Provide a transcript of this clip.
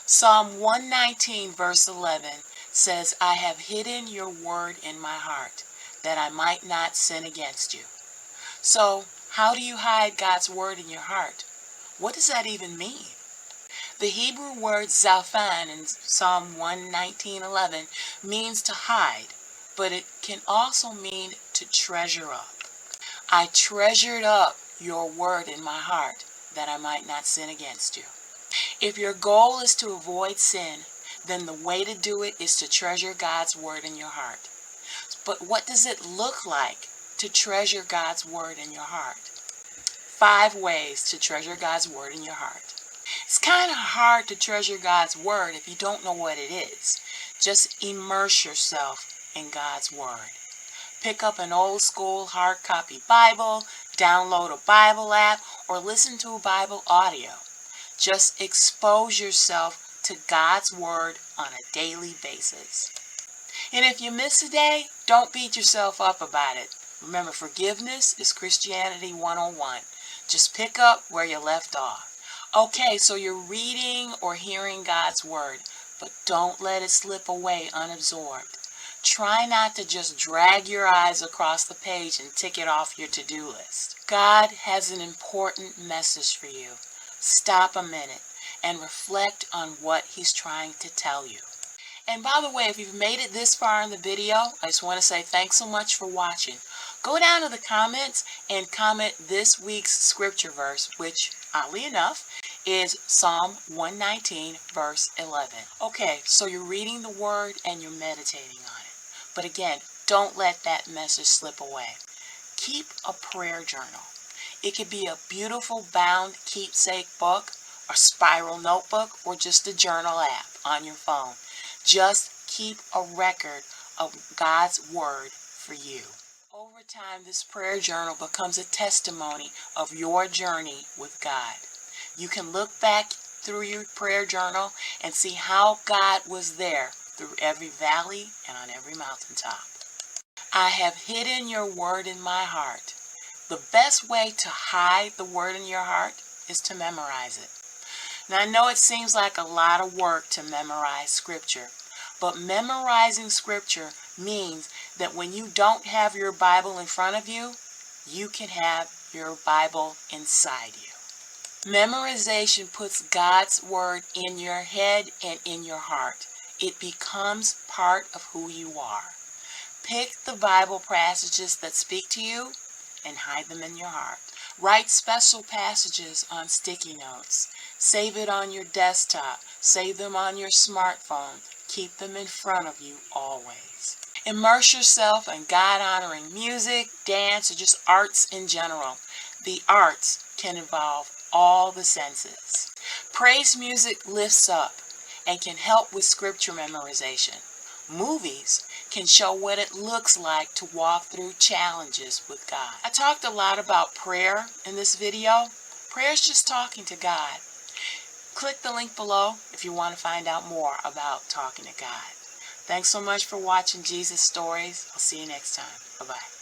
Psalm 119 verse 11 says, I have hidden your word in my heart, that I might not sin against you. So, how do you hide God's word in your heart? What does that even mean? The Hebrew word zaphan in Psalm 119:11 means to hide, but it can also mean to treasure up. I treasured up your word in my heart, that I might not sin against you. If your goal is to avoid sin, then the way to do it is to treasure God's word in your heart. But what does it look like to treasure God's word in your heart? 5 ways to treasure God's word in your heart. It's kind of hard to treasure God's word if you don't know what it is. Just immerse yourself in God's word. Pick up an old school hard copy Bible, download a Bible app, or listen to a Bible audio. Just expose yourself to God's word on a daily basis. And if you miss a day, don't beat yourself up about it. Remember, forgiveness is Christianity 101. Just pick up where you left off. Okay, so you're reading or hearing God's word, but don't let it slip away unabsorbed. Try not to just drag your eyes across the page and tick it off your to-do list. God has an important message for you. Stop a minute and reflect on what He's trying to tell you. And by the way, if you've made it this far in the video, I just want to say thanks so much for watching. Go down to the comments and comment this week's scripture verse, which, oddly enough, is Psalm 119, verse 11. Okay, so you're reading the word and you're meditating on it. But again, don't let that message slip away. Keep a prayer journal. It could be a beautiful bound keepsake book, a spiral notebook, or just a journal app on your phone. Just keep a record of God's word for you. Over time, this prayer journal becomes a testimony of your journey with God. You can look back through your prayer journal and see how God was there through every valley and on every mountaintop. I have hidden your word in my heart. The best way to hide the word in your heart is to memorize it. Now, I know it seems like a lot of work to memorize scripture, but memorizing scripture means that when you don't have your Bible in front of you, you can have your Bible inside you. Memorization puts God's word in your head and in your heart. It becomes part of who you are. Pick the Bible passages that speak to you and hide them in your heart. Write special passages on sticky notes. Save it on your desktop. Save them on your smartphone. Keep them in front of you always. Immerse yourself in God-honoring music, dance, or just arts in general. The arts can involve all the senses. Praise music lifts up and can help with scripture memorization. Movies can show what it looks like to walk through challenges with God. I talked a lot about prayer in this video. Prayer is just talking to God. Click the link below if you want to find out more about talking to God. Thanks so much for watching Jesus Stories. I'll see you next time. Bye-bye.